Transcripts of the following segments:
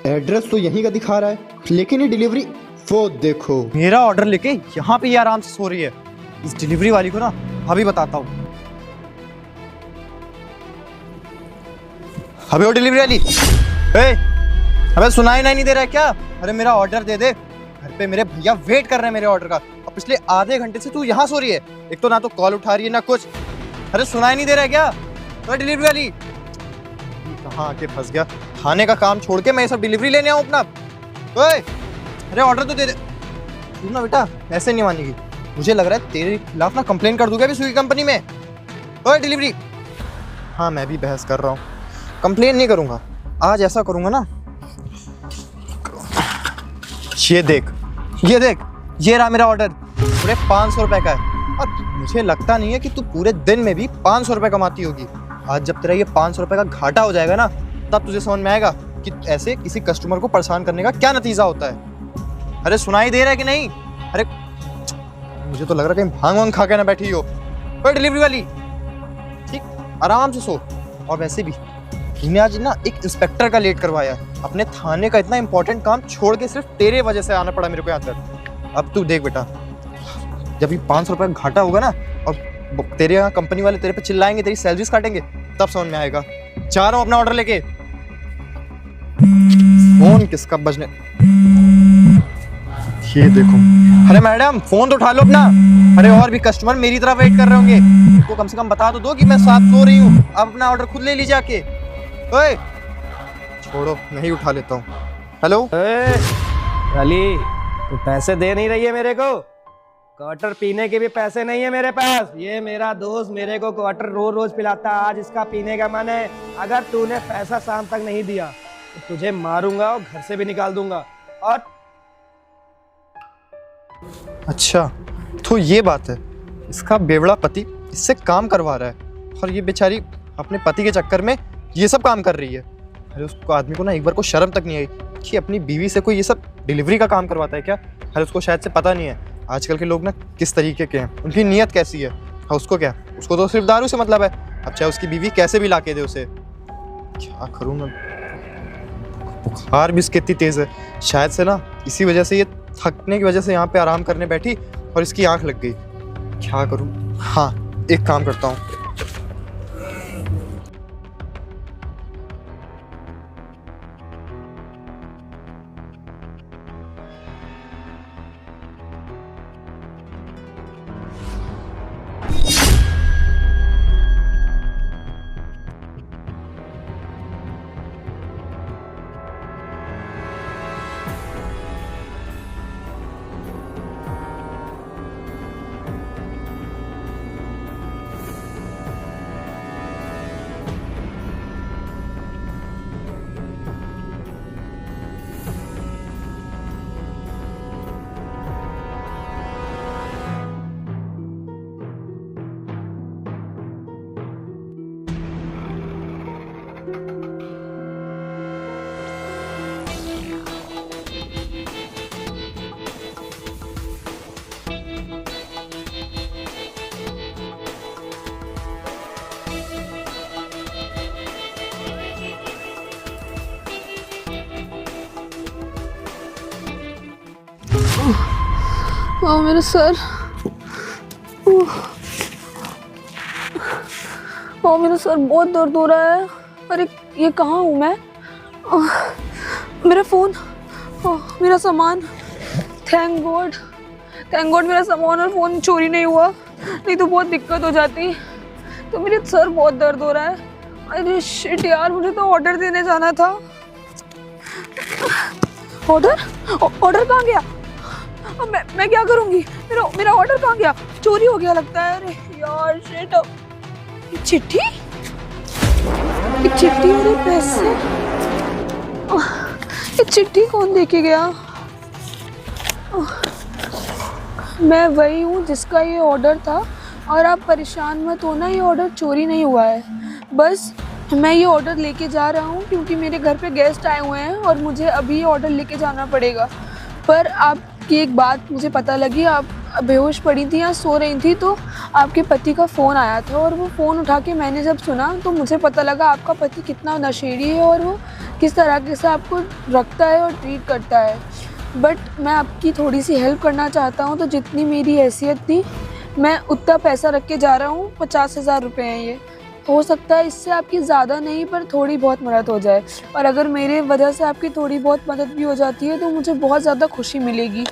Address तो यहीं का दिखा रहा है, लेकिन ये डिलीवरी वो देखो। मेरा ऑर्डर लेके यहाँ पे ये आराम से सो रही है। इस डिलीवरी वाली को ना अभी बताता हूँ। अबे वो डिलीवरी वाली, अबे सुनाई नहीं दे रहा है क्या? अरे मेरा ऑर्डर दे दे, घर पे मेरे भैया वेट कर रहे हैं मेरे ऑर्डर का, और पिछले आधे घंटे से तू यहाँ सो रही है। एक तो ना तो कॉल उठा रही है ना कुछ। अरे सुनाई नहीं दे रहा है क्या? तो डिलीवरी वाली कहाँ आके फंस गया। खाने का काम छोड़ के मैं ये सब डिलीवरी लेने आऊँ अपना। ओए अरे ऑर्डर तो दे दे। सुन ना बेटा, ऐसे नहीं मानेगी। मुझे लग रहा है तेरे खिलाफ ना कंप्लेन कर दूंगा अभी स्विगी कंपनी में। ओए डिलीवरी, हाँ मैं भी बहस कर रहा हूँ, कंप्लेन नहीं करूंगा। आज ऐसा करूंगा ना, ये देख ये रहा मेरा ऑर्डर, पूरे 500 रुपए का है। और मुझे लगता नहीं है कि तू पूरे दिन में भी 500 रुपए कमाती होगी। आज जब तेरा ये 500 रुपए का घाटा हो जाएगा ना, तब तुझे समझ में आएगा कि ऐसे किसी कस्टमर को परेशान करने का क्या नतीजा होता है। अरे सुनाई दे रहा है कि नहीं? अरे मुझे तो लग रहा है कहीं भांग वांग खा के ना बैठी हो। डिलीवरी वाली ठीक आराम से सो। और वैसे भी मैंने आज ना एक इंस्पेक्टर का लेट करवाया है। अपने थाने का इतना इंपॉर्टेंट काम छोड़ के सिर्फ तेरे वजह से आना पड़ा मेरे को यहाँ तक। अब तू देख बेटा, जब ये 500 रुपए का घाटा होगा ना और तेरे यहाँ कंपनी वाले तेरे पे चिल्लाएंगे, तेरी सैलरीज काटेंगे, तब समझ में आएगा। जा रहा हूँ अपना ऑर्डर लेके। फोन किसका बजने, ये देखो। अरे मैडम फोन तो उठा लो अपना। अरे और भी कस्टमर मेरी तरह वेट कर रहे होंगे, उनको कम से कम बता तो दो कि मैं साथ सो रही हूँ। अब अपना ऑर्डर खुद ले लीजिए आके। ओए छोड़ो, नहीं उठा लेता हूँ। हेलो अली, तू पैसे दे नहीं रही है मेरे को। क्वार्टर पीने के भी पैसे नहीं है मेरे पास। ये मेरा दोस्त मेरे को क्वार्टर रोज रोज पिलाता, आज इसका पीने का मन है। अगर तूने पैसा शाम तक नहीं दिया तो तुझे मारूंगा और घर से भी निकाल दूंगा। और अच्छा तो ये बात है, इसका बेवड़ा पति इससे काम करवा रहा है और ये बेचारी अपने पति के चक्कर में ये सब काम कर रही है। अरे उसको आदमी को ना एक बार को शर्म तक नहीं आई कि अपनी बीवी से कोई ये सब डिलीवरी का काम करवाता है क्या। अरे उसको शायद से पता नहीं है आजकल के लोग ना किस तरीके के हैं, उनकी नीयत कैसी है। हाँ उसको क्या, उसको तो सिर्फ दारू से मतलब है। अब चाहे उसकी बीवी कैसे भी लाके दे उसे। क्या करूँ मैं, बुखार भी इसकी इतनी तेज है, शायद से ना इसी वजह से ये थकने की वजह से यहाँ पे आराम करने बैठी और इसकी आंख लग गई। क्या करूँ, हाँ एक काम करता हूँ। मेरा सर, मेरा सर बहुत दर्द हो रहा है। अरे ये कहाँ हूँ मैं? मेरा फ़ोन, मेरा सामान, थैंक गॉड मेरा सामान और फ़ोन चोरी नहीं हुआ, नहीं तो बहुत दिक्कत हो जाती। तो मेरे सर बहुत दर्द हो रहा है। अरे शिट यार, मुझे तो ऑर्डर देने जाना था। ऑर्डर कहाँ गया? अब मैं क्या करूंगी? मेरा ऑर्डर कहाँ गया? चोरी हो गया लगता है। अरे यार शिट। चिट्ठी और ये पैसे, ये चिट्ठी कौन देके गया? मैं वही हूँ जिसका ये ऑर्डर था, और आप परेशान मत होना, ये ऑर्डर चोरी नहीं हुआ है। बस मैं ये ऑर्डर लेके जा रहा हूँ क्योंकि मेरे घर पे गेस्ट आए हुए हैं और मुझे अभी ये ऑर्डर लेके जाना पड़ेगा। पर आपकी एक बात मुझे पता लगी, बेहोश पड़ी थी, यहाँ सो रही थी, तो आपके पति का फ़ोन आया था और वो फ़ोन उठा के मैंने जब सुना तो मुझे पता लगा आपका पति कितना नशेड़ी है और वो किस तरीके से आपको रखता है और ट्रीट करता है। बट मैं आपकी थोड़ी सी हेल्प करना चाहता हूँ, तो जितनी मेरी हैसियत थी मैं उतना पैसा रख के जा रहा हूँ। 50,000 रुपये हैं ये। हो सकता है इससे आपकी ज़्यादा नहीं पर थोड़ी बहुत मदद हो जाए, और अगर मेरे वजह से आपकी थोड़ी बहुत मदद भी हो जाती है तो मुझे बहुत ज़्यादा खुशी मिलेगी।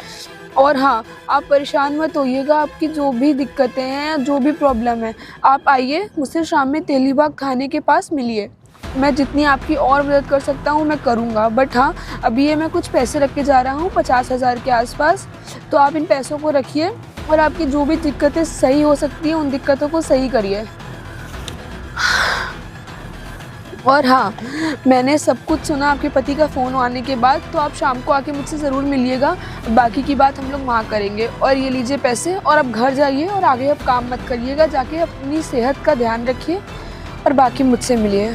और हाँ, आप परेशान मत होइएगा, आपकी जो भी दिक्कतें हैं या जो भी प्रॉब्लम है आप आइए मुझसे शाम में तेलीबाग थाने के पास मिलिए। मैं जितनी आपकी और मदद कर सकता हूँ मैं करूँगा। बट हाँ, अभी ये मैं कुछ पैसे रख के जा रहा हूँ 50,000 के आसपास, तो आप इन पैसों को रखिए और आपकी जो भी दिक्कतें सही हो सकती हैं उन दिक्कतों को सही करिए। और हाँ, मैंने सब कुछ सुना आपके पति का फ़ोन आने के बाद, तो आप शाम को आके मुझसे ज़रूर मिलिएगा। बाकी की बात हम लोग वहाँ करेंगे। और ये लीजिए पैसे, और अब घर जाइए और आगे अब काम मत करिएगा, जाके अपनी सेहत का ध्यान रखिए और बाकी मुझसे मिलिए।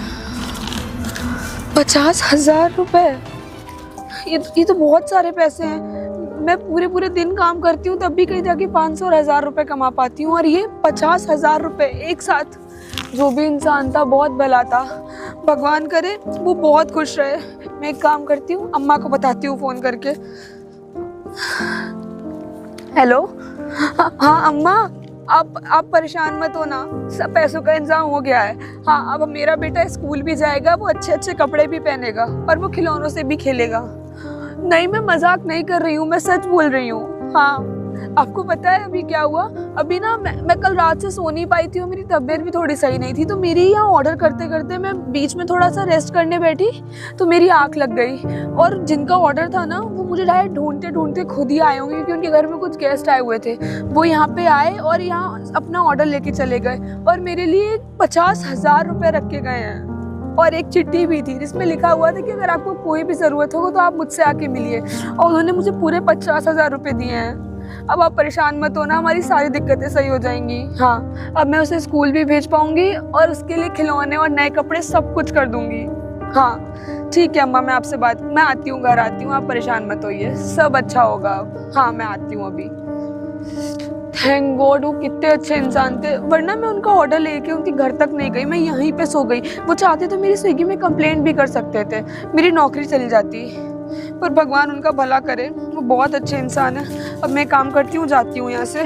50,000 रुपये, ये तो बहुत सारे पैसे हैं। मैं पूरे दिन काम करती हूँ तब भी कहीं जाके 500 और 1000 रुपये कमा पाती हूँ, और ये 50,000 रुपये एक साथ। जो भी इंसान था बहुत भला था, भगवान करे वो बहुत खुश रहे। मैं एक काम करती हूँ, अम्मा को बताती हूँ फ़ोन करके। हेलो, हाँ अम्मा, आप परेशान मत हो ना, सब पैसों का इंतजाम हो गया है। हाँ, अब मेरा बेटा स्कूल भी जाएगा, वो अच्छे कपड़े भी पहनेगा और वो खिलौनों से भी खेलेगा। नहीं, मैं मजाक नहीं कर रही हूँ, मैं सच बोल रही हूँ। हाँ, आपको पता है अभी क्या हुआ? अभी ना मैं कल रात से सो नहीं पाई थी और मेरी तबीयत भी थोड़ी सही नहीं थी, तो मेरी यहाँ ऑर्डर करते करते मैं बीच में थोड़ा सा रेस्ट करने बैठी तो मेरी आँख लग गई। और जिनका ऑर्डर था ना वो मुझे डायरेक्ट ढूंढते ढूंढते खुद ही आए होंगे, क्योंकि उनके घर में कुछ गेस्ट आए हुए थे। वो यहाँ पे आए और यहाँ अपना ऑर्डर लेके चले गए और मेरे लिए 50,000 रुपये रख के गए हैं। और एक चिट्ठी भी थी जिसमें लिखा हुआ था कि अगर आपको कोई भी ज़रूरत हो तो आप मुझसे आके मिलिए, और उन्होंने मुझे पूरे 50,000 रुपये दिए हैं। अब आप परेशान मत होना, हमारी सारी दिक्कतें सही हो जाएंगी। हाँ, अब मैं उसे स्कूल भी भेज पाऊंगी और उसके लिए खिलौने और नए कपड़े सब कुछ कर दूंगी। हाँ ठीक है अम्मा, मैं आती हूँ, घर आती हूँ, आप परेशान मत होइए, सब अच्छा होगा अब। हाँ, मैं आती हूँ अभी। थैंक गॉड, वो कितने अच्छे इंसान थे, वरना मैं उनका ऑर्डर लेके उनके घर तक नहीं गई, मैं यहीं पे सो गई। वो चाहते तो मेरी स्विगी में कंप्लेंट भी कर सकते थे, मेरी नौकरी चली जाती, पर भगवान उनका भला करे, वो बहुत अच्छे इंसान है। अब मैं काम करती हूँ, जाती हूँ यहाँ से।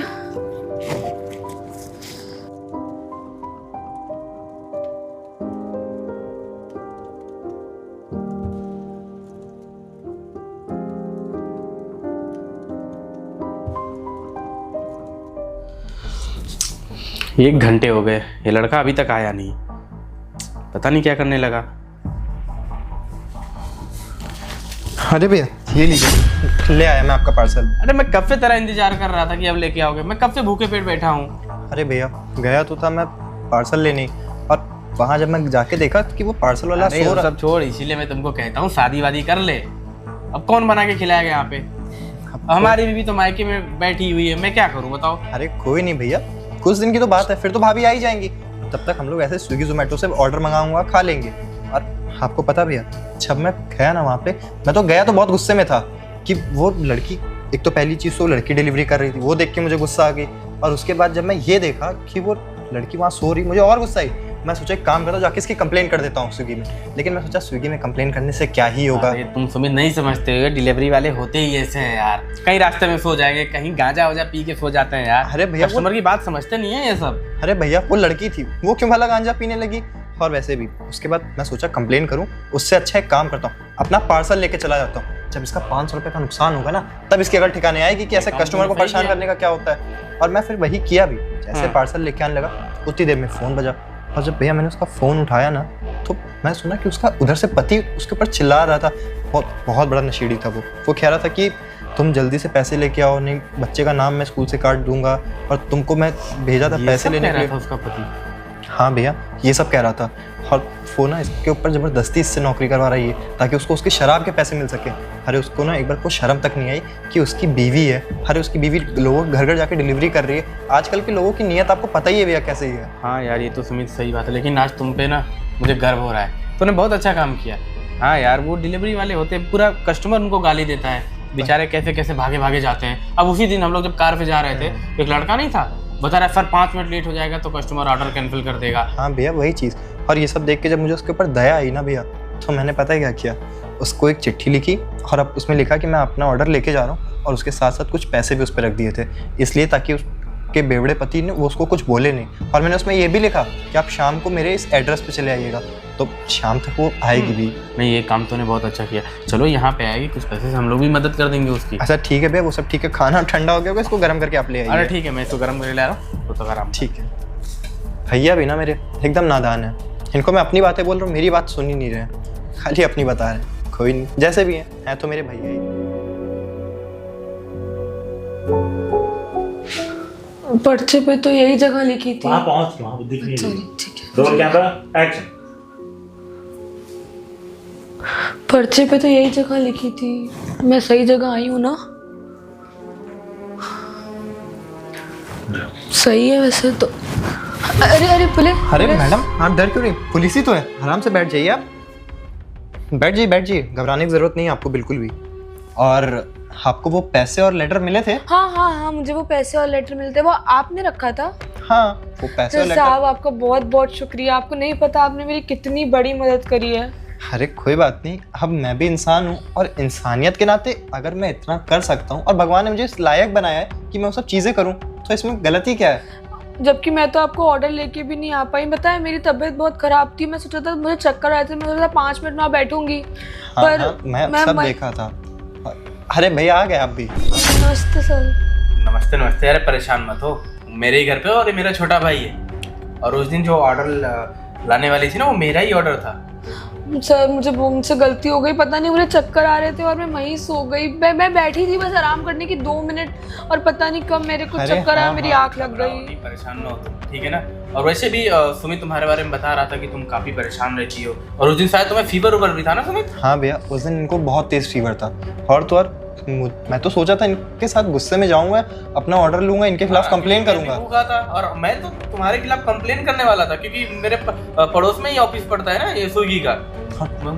एक घंटे हो गए, ये लड़का अभी तक आया नहीं, पता नहीं क्या करने लगा। अरे भैया ये लीजिए, ले आया मैं आपका पार्सल। अरे मैं कब से तेरा इंतजार कर रहा था कि अब लेके आओगे, मैं कब से भूखे पेट बैठा हूँ। अरे भैया गया तो था मैं पार्सल लेने, और वहाँ जब मैं जाके देखा कि वो पार्सल वाला सो रहा। सब छोड़, इसीलिए मैं तुमको कहता हूँ शादी वादी कर ले। अब कौन बना के खिलाएगा यहाँ पे? हमारी बीवी तो मायके में बैठी हुई है, मैं क्या करूँ बताओ। अरे कोई नहीं भैया, कुछ दिन की तो बात है, फिर तो भाभी आ ही जाएंगी, तब तक हम लोग ऐसे स्विगी जोमेटो से ऑर्डर मंगाऊंगा, खा लेंगे। और आपको पता भैया, जब मैं गया ना वहाँ पे, मैं तो गया तो बहुत गुस्से में था कि वो लड़की, एक तो पहली चीज़ तो लड़की डिलीवरी कर रही थी, वो देख के मुझे गुस्सा आ गई। और उसके बाद जब मैं ये देखा कि वो लड़की वहाँ सो रही, मुझे और गुस्सा आई। मैं सोचा एक काम करता हूँ, जाके इसकी कंप्लेन कर देता हूँ स्विगी में, लेकिन मैं सोचा स्विगी में कंप्लेन करने से क्या ही होगा। अरे तुम सुमित नहीं समझते हो, डिलीवरी वाले होते ही ऐसे हैं यार, कहीं रास्ते में सो जाएंगे, कहीं गांजा वाजा पी के सो जाते हैं यार। अरे भैया, कस्टमर की बात समझते नहीं है ये सब। अरे भैया वो लड़की थी, वो क्यों भला गांजा पीने लगी? और वैसे भी उसके बाद मैं सोचा कंप्लेन करूं, उससे अच्छा एक काम करता हूँ, अपना पार्सल लेके चला जाता हूँ। जब इसका 500 रुपये का नुकसान होगा ना, तब इसकी अगर ठिकाने आएगी कि ऐसे कस्टमर को परेशान करने का क्या होता है। और मैं फिर वही किया भी, जैसे पार्सल लेके आने लगा उतनी देर में फ़ोन बजा, और जब भैया मैंने उसका फ़ोन उठाया ना, तो मैं सुना कि उसका उधर से पति उसके ऊपर चिल्ला रहा था। बहुत बड़ा नशेड़ी था वो कह रहा था कि तुम जल्दी से पैसे लेके आओ, नहीं बच्चे का नाम मैं स्कूल से काट दूंगा, और तुमको मैं भेजा था पैसे लेने के लिए। उसका पति? हाँ भैया, ये सब कह रहा था। और वो ना इसके ऊपर ज़बरदस्ती इससे नौकरी करवा रही है ताकि उसको उसकी शराब के पैसे मिल सके। अरे उसको ना एक बार को शर्म तक नहीं आई कि उसकी बीवी है। अरे उसकी बीवी लोगों घर घर जाके डिलीवरी कर रही है। आजकल के लोगों की नीयत आपको पता ही है भैया कैसे ही है। हाँ यार, ये तो सुमित सही बात है, लेकिन आज तुम पे ना मुझे गर्व हो रहा है, तूने बहुत अच्छा काम किया। हाँ यार, वो डिलीवरी वाले होते हैं, पूरा कस्टमर उनको गाली देता है, बेचारे कैसे कैसे भागे भागे जाते हैं। अब उसी दिन हम लोग जब कार पे जा रहे थे, एक लड़का नहीं था, बता रहा है सर 5 मिनट लेट हो जाएगा तो कस्टमर ऑर्डर कैंसिल कर देगा। हाँ भैया वही चीज़। और ये सब देख के जब मुझे उसके ऊपर दया आई ना भैया, तो मैंने पता है क्या किया, उसको एक चिट्ठी लिखी और अब उसमें लिखा कि मैं अपना ऑर्डर लेके जा रहा हूँ, और उसके साथ साथ कुछ पैसे भी उस पर रख दिए थे, इसलिए ताकि उसके बेवड़े पति ने वो उसको कुछ बोले नहीं। और मैंने उसमें ये भी लिखा कि आप शाम को मेरे इस एड्रेस पे चले आइएगा, तो शाम तक वो आएगी भी। नहीं, ये काम तूने बहुत अच्छा किया। चलो यहाँ पे आएगी, कुछ पैसे से हम लोग भी मदद कर देंगे उसकी। अच्छा ठीक है भैया, वो सब ठीक है, खाना ठंडा हो गया होगा, इसको गर्म करके आप ले आइए। अरे ठीक है, मैं इसको गर्म करके ला रहा हूँ, तो आराम। ठीक है। भैया भी ना मेरे एकदम नादान है, इनको मैं अपनी बातें बोल रहा हूँ, मेरी बात सुन ही नहीं रहे, खाली अपनी बता रहे हैं। कोई नहीं, जैसे भी हैं तो मेरे भैया ही। पर्चे पे तो यही जगह लिखी थी। वहाँ पहुँच, वहाँ दिख नहीं रही। ठीक है। Roll camera action. पर्चे पे तो यही जगह लिखी थी, मैं सही जगह आई हूँ ना? सही है वैसे तो। अरे अरे पुलिस। अरे मैडम आप डर क्यों रही, पुलिस ही तो है, आराम से बैठ जाइए आप, बैठ जाइए, घबराने की जरूरत नहीं है आपको बिल्कुल भी। और आपको वो पैसे और लेटर मिले थे? हाँ, मुझे वो पैसे और लेटर मिलते, वो आपने रखा था? हाँ, वो पैसे और लेटर। साहब आपका बहुत बहुत शुक्रिया, आपको नहीं पता आपने मेरी कितनी बड़ी मदद करी है। अरे कोई बात नहीं, अब मैं भी इंसान हूँ, और इंसानियत के नाते अगर मैं इतना कर सकता हूँ और भगवान ने मुझे इस लायक बनाया है कि मैं वो सब चीज़ें करूँ, तो इसमें गलती क्या है? जबकि मैं तो आपको ऑर्डर लेके भी नहीं आ पाई, बताया मेरी तबीयत बहुत खराब थी, मैं सोचा था मुझे चक्कर आए थे, मैं सोचा था 5 मिनट में बैठूंगी। हाँ, पर हाँ, मैं सब देखा था। अरे भैया आ गए आप भी। नमस्ते सर। नमस्ते नमस्ते। अरे परेशान मत हो, मेरे ही घर पे, और ये मेरा छोटा भाई है। और उस दिन जो ऑर्डर लाने वाली थी ना, वो मेरा ही ऑर्डर था। सर मुझसे गलती हो गई, पता नहीं मुझे चक्कर आ रहे थे और मैं वहीं सो गई। मैं बैठी थी बस आराम करने की 2 मिनट, और पता नहीं कब मेरे को चक्कर आया, मेरी आंख लग गई। परेशान ना हो तुम, ठीक है ना? और वैसे भी सुमित तुम्हारे बारे में बता रहा था कि तुम काफी परेशान रहती हो, और उस दिन शायद तुम्हें फीवर उबर भी था ना सुमित? हाँ भैया, उस दिन इनको बहुत तेज फीवर था, और तो और मैं तो सोचा था इनके साथ गुस्से में जाऊंगा, अपना ऑर्डर लूंगा, इनके खिलाफ कंप्लेन करूंगा। था, और मैं तो तुम्हारे खिलाफ कंप्लेन करने वाला था, क्योंकि मेरे पड़ोस में ही ऑफिस पड़ता है ना ये स्विगी का।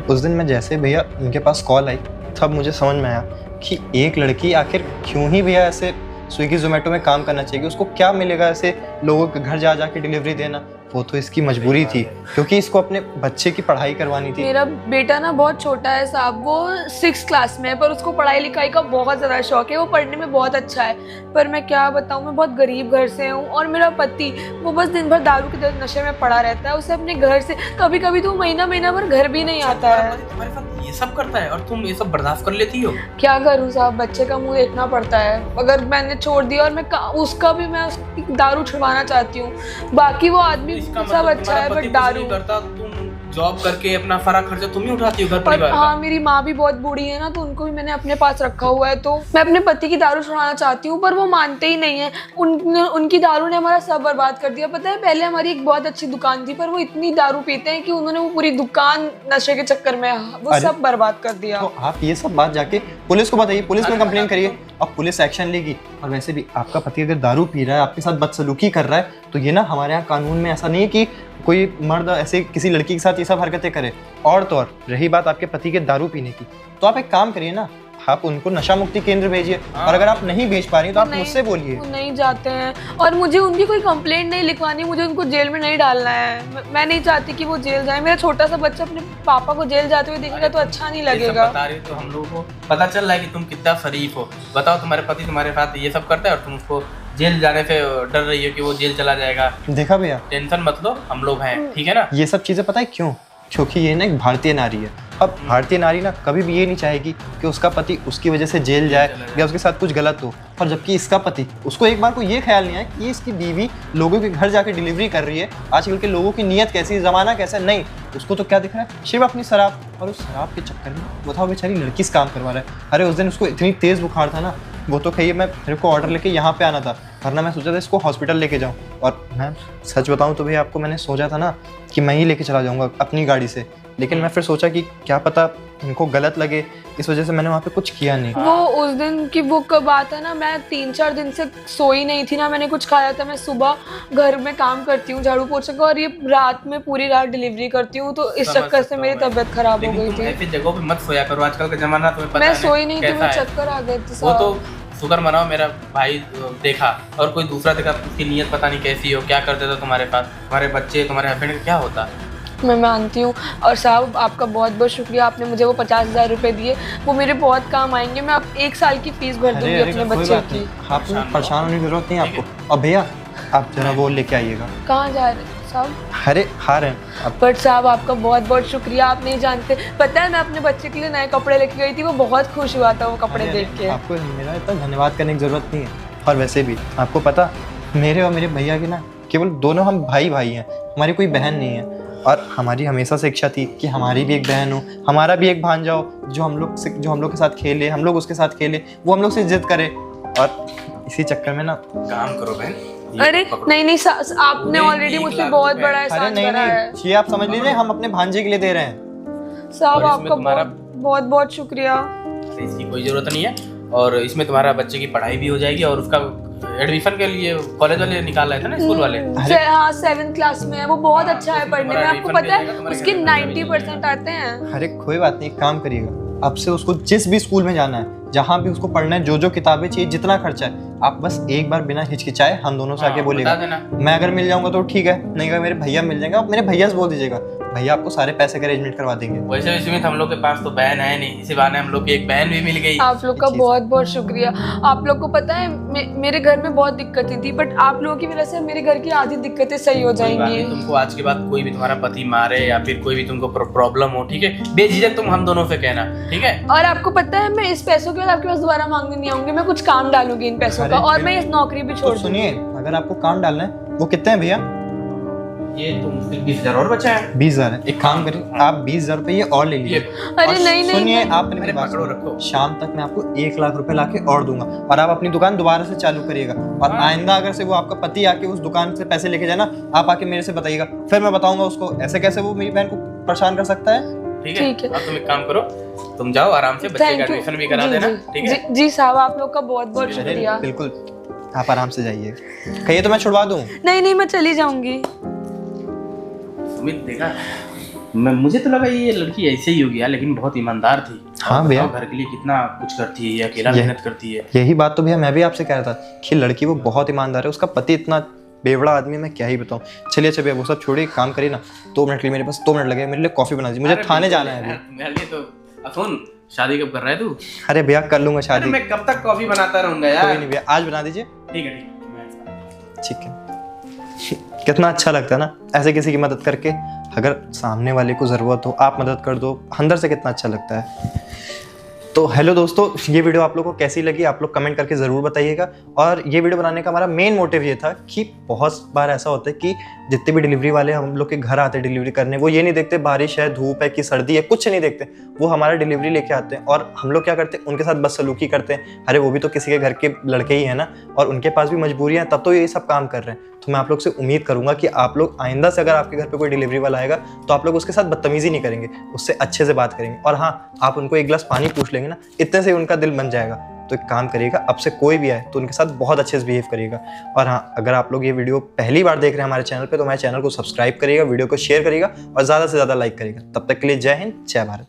उस दिन मैं जैसे भैया इनके पास कॉल आई, तब मुझे समझ में आया कि एक लड़की आखिर क्यों ही भैया ऐसे स्विगी जोमेटो में काम करना चाहिए, उसको क्या मिलेगा ऐसे लोगों के घर जा के डिलीवरी देना। वो तो इसकी मजबूरी थी, क्योंकि इसको अपने बच्चे की पढ़ाई करवानी थी। मेरा बेटा ना बहुत छोटा है साहब, वो 6th क्लास में है, पर उसको पढ़ाई लिखाई का बहुत ज़्यादा शौक है, वो पढ़ने में बहुत अच्छा है। पर मैं क्या बताऊँ, मैं बहुत गरीब घर से हूँ, और मेरा पति वो बस दिन भर दारू के नशे में पड़ा रहता है। उसे अपने घर से कभी कभी तो महीना भर घर भी नहीं आता है। तुम्हारे साथ ये सब करता है और तुम ये सब बर्दाश्त कर लेती हो? क्या करूँ साहब, बच्चे का मुंह देखना पड़ता है। अगर मैंने छोड़ दिया, और मैं उसका भी मैं उसकी दारू छुड़वाना चाहती हूँ, बाकी वो आदमी सब अच्छा है, बट दारू करता। तुम जॉब करके अपना सारा खर्चा तुम ही उठाती हो घर परिवार का? हाँ, मेरी माँ भी बहुत बूढ़ी है ना, तो उनको भी मैंने अपने पास रखा हुआ है, तो मैं अपने पति की दारू छुड़ाना चाहती हूँ, पर वो मानते ही नहीं है। उनकी दारू ने हमारा सब बर्बाद कर दिया। पता है, पहले हमारी एक बहुत अच्छी दुकान थी, पर वो इतनी दारू पीते हैं कि उन्होंने वो पूरी दुकान नशे के चक्कर में वो सब बर्बाद कर दिया। तो आप ये सब बात जाके पुलिस को बताइए, पुलिस में कंप्लेन करिए, अब पुलिस एक्शन लेगी। और वैसे भी आपका पति अगर दारू पी रहा है, आपके साथ बदसलूकी कर रहा है, तो ये ना हमारे यहाँ कानून में ऐसा नहीं है कि कोई मर्द ऐसे किसी लड़की के साथ ये सब हरकतें करे। और तो और रही बात आपके पति के दारू पीने की, तो आप एक काम करिए ना, आप उनको नशा मुक्ति केंद्र भेजिए, और अगर आप नहीं भेज पा रही तो आप मुझसे बोलिए। वो नहीं जाते हैं, और मुझे उनकी कोई कंप्लेंट नहीं लिखवानी, मुझे उनको जेल में नहीं डालना है। मैं नहीं चाहती कि वो जेल जाए। मेरा छोटा सा बच्चा अपने पापा को जेल जाते हुए देखेगा तो अच्छा नहीं लगेगा। बता रही तो हम लोगों को पता चल रहा है कि तुम कितना शरीफ हो। बताओ, तुम्हारे पति तुम्हारे साथ ये सब करता है और तुम उसको जेल जाने से डर रही हो कि वो जेल चला जाएगा। देखा भैया, टेंशन मत लो, हम लोग हैं, ठीक है ना? ये सब चीज़ें पता है क्यों? क्योंकि ये ना एक भारतीय नारी है। अब भारतीय नारी ना कभी भी ये नहीं चाहेगी कि उसका पति उसकी वजह से जेल जाए या उसके साथ कुछ गलत हो। और जबकि इसका पति, उसको एक बार को ये ख्याल नहीं आया कि इसकी बीवी लोगों के घर जाके डिलीवरी कर रही है। आजकल के लोगों की नीयत कैसी, ज़माना कैसा, नहीं, उसको तो क्या दिख रहा है, सिर्फ अपनी शराब। और उस शराब के चक्कर में बताओ बेचारी लड़की से काम करवा रहा है। अरे उस दिन उसको इतनी तेज़ बुखार था ना, वो तो कहिए मैं मेरे को ऑर्डर लेके यहाँ पे आना था, वरना मैं सोचा था इसको हॉस्पिटल लेके जाऊँ। और मैं सच बताऊँ तो भैया आपको मैंने सोचा था ना कि मैं ही लेके चला जाऊँगा अपनी गाड़ी से, लेकिन मैं फिर सोचा कि क्या पता इनको गलत लगे, इस वजह से मैंने वहाँ पे कुछ किया नहीं। वो उस दिन की वो कब बात है ना, मैं 3-4 दिन से सोई नहीं थी ना, मैंने कुछ खाया था। मैं सुबह घर में काम करती हूँ झाड़ू पोछे का, और ये रात में पूरी रात डिलीवरी करती हूँ, तो इस चक्कर से मेरी तबीयत खराब हो गई थी। ऐसी जगहों पे मत सोया करो, आजकल का जमाना तुम्हें पता है। मैं सोई नहीं थी, कैसा मुझे है। चक्कर आ गए थे। वो तो शुक्र मनाओ मेरा भाई देखा, और कोई दूसरा देखा, उसकी नीयत पता नहीं कैसी हो, क्या कर देता तुम्हारे पास, तुम्हारे बच्चे तुम्हारे हस्बैंड का क्या होता। मैं मानती हूँ। और साहब आपका बहुत बहुत शुक्रिया, आपने मुझे वो 50,000 रुपए दिए, वो मेरे बहुत काम आएंगे। मैं अब 1 साल की फीस भर दूंगी अपने कोई बच्चे बात की। नहीं, आपको परेशान होने की जरूरत नहीं है आपको। और भैया आप जरा वो लेके आइएगा। कहाँ जा रहे हैं साहब? अरे खा रहे हैं आप। बट साहब आपका बहुत बहुत शुक्रिया, आप नहीं जानते। पता है मैं अपने बच्चे के लिए नए कपड़े लेके गई थी, वो बहुत खुश हुआ था वो कपड़े अरे, देख के। आपको मेरा इतना धन्यवाद करने की जरूरत नहीं है। और वैसे भी आपको पता, मेरे और मेरे भैया की ना केवल दोनों हम भाई भाई हैं, हमारी कोई बहन नहीं है। और हमारी हमेशा से इच्छा थी कि हमारी भी एक बहन हो, हमारा भी एक भांजा हो, जो हम लोग के साथ खेले, हम लोग उसके साथ खेले, वो हम लोग से जिद करे। और इसी चक्कर में ना काम करो बहन। अरे नहीं नहीं आपने ऑलरेडी मुझसे बहुत बड़ा अरे एहसान नहीं करा है नहीं, ये आप समझ लीजिए हम अपने भांजे के लिए दे रहे हैं। साहब। और इसमें आपका तुम्हारा- बहुत बहुत शुक्रिया। इसकी कोई जरूरत नहीं है, और इसमें तुम्हारा बच्चे की पढ़ाई भी हो जाएगी, और उसका एडमिशन के लिए कॉलेज वाले निकाल रहे थे ना, स्कूल वाले। हाँ 7th क्लास में है, वो बहुत अच्छा है पढ़ने में। तुम्हारा आपको refund पता मिलेगा, है तुम्हारे उसके घर में 90% आते हैं। अरे कोई बात नहीं, एक काम करिएगा, अब से उसको जिस भी स्कूल में जाना है, जहाँ भी उसको पढ़ना है, जो किताबें चाहिए, जितना खर्चा है, आप बस एक बार बिना हिचकिचाए हम दोनों से आके हाँ, बोलिएगा। बता देना। मैं अगर मिल जाऊंगा तो ठीक है, नहीं अगर मेरे भैया मिल जाएंगे, आप मेरे भैया से बोल दीजिएगा, भैया आपको सारे पैसे का अरेंजमेंट करवा देंगे। वैसे भी सुमित हम लोग के पास तो बहन है नहीं, इसी बहाने हम लोग की एक बहन भी मिल गई। आप लोग का बहुत बहुत शुक्रिया। आप लोग को पता है मेरे घर में बहुत दिक्कतें थी, बट आप लोगों की वजह से मेरे घर की आधी दिक्कतें सही हो कोई बात जाएंगी। नहीं, तुमको आज के बाद कोई भी तुम्हारा पति मारे या फिर कोई भी तुमको प्रॉब्लम हो, ठीक है, बेझिझक तुम हम दोनों से कहना, ठीक है। और आपको पता है मैं इस पैसों के बाद आपके पास दोबारा मांगने नहीं आऊंगी, मैं कुछ काम डालूंगी इन पैसों का, अरे और मैं इस नौकरी भी तो छोड़ दूंगी। सुनिए, अगर आपको काम डालना है, वो कितने हैं भैया? ये तुम 20,000 और बचा है। 20,000 है। एक काम करिए, आप 20,000 रुपये ये और ले लीजिए। अरे और नहीं नहीं सुनिए, आप अरे मेरी बात पकड़ो, सुनिए। रखो। शाम तक मैं आपको 1 लाख रुपए लाके और दूंगा, और आप अपनी दुकान दोबारा से चालू करिएगा। और आइंदा अगर से वो आपका पति आके उस दुकान से पैसे लेके जाना, आप आके मेरे से बताइएगा, फिर मैं बताऊंगा उसको ऐसे कैसे वो मेरी बहन को परेशान कर सकता है। ठीक ठीक है, है। अब तुम एक काम करो, तुम जाओ आराम से, बच्चे का थैंक यू। एडमिशन भी करा देना, ठीक है। जी साहब, आप लोग का बहुत बहुत अरे शुक्रिया। बिल्कुल, आप आराम से जाइए। कहिए तो मैं छुड़वा दूं। नहीं नहीं, मैं चली जाऊंगी। सुमित देखा, मुझे तो लगा ये लड़की ऐसे ही होगी यार, लेकिन बहुत ईमानदार थी। हाँ और भैया। बताओ, घर के लिए कितना कुछ करती है, ये अकेला ये- मेहनत करती है। यही बात तो भैया मैं भी आपसे कह रहा था कि लड़की वो बहुत ईमानदार है, उसका पति इतना बेवड़ा आदमी है, मैं क्या ही बताऊं। चलिए अच्छा भैया, वो सब छोड़िए, काम करिए ना। 2 मिनट के लिए मेरे पास 2 मिनट लगे, मेरे लिए कॉफी बना दीजिए, मुझे अरे थाने बिल्कुल जाना है यार, अभी। मेरे लिए तो सुन, शादी कब कर रहा है तू? अरे भैया कर लूंगा अरे शादी। मैं कब तक कॉफी बनाता रहूंगा कोई यार। नहीं भैया, आज बना दीजिए। ठीक है, ठीक है। ठीक है। कितना अच्छा लगता है ना ऐसे किसी की मदद करके, अगर सामने वाले को ज़रूरत हो आप मदद कर दो, अंदर से कितना अच्छा लगता है। तो हेलो दोस्तों, ये वीडियो आप लोग को कैसी लगी आप लोग कमेंट करके ज़रूर बताइएगा। और ये वीडियो बनाने का हमारा मेन मोटिव ये था कि बहुत बार ऐसा होता है कि जितने भी डिलीवरी वाले हम लोग के घर आते हैं डिलीवरी करने, वो ये नहीं देखते बारिश है, धूप है कि सर्दी है, कुछ नहीं देखते। वो हमारा डिलीवरी लेके आते हैं और हम लोग क्या करते हैं, उनके साथ बदसलूकी करते हैं। अरे वो भी तो किसी के घर के लड़के ही हैं ना, और उनके पास भी मजबूरियाँ हैं, तब तो ये सब काम कर रहे हैं। तो मैं आप लोग से उम्मीद करूंगा कि आप लोग आइंदा से अगर आपके घर पे कोई डिलीवरी वाला आएगा तो आप लोग उसके साथ बदतमीजी नहीं करेंगे, उससे अच्छे से बात करेंगे। और हाँ, आप उनको 1 गिलास पानी पूछ लेंगे ना, इतने से उनका दिल बन जाएगा। तो एक काम करिएगा, अब से कोई भी आए तो उनके साथ बहुत अच्छे से बिहेव करिएगा। और हाँ, अगर आप लोग ये वीडियो पहली बार देख रहे हैं हमारे चैनल पे, तो हमारे चैनल को सब्सक्राइब करिएगा, वीडियो को शेयर करिएगा और ज़्यादा से ज़्यादा लाइक करिएगा। तब तक के लिए जय हिंद, जय भारत।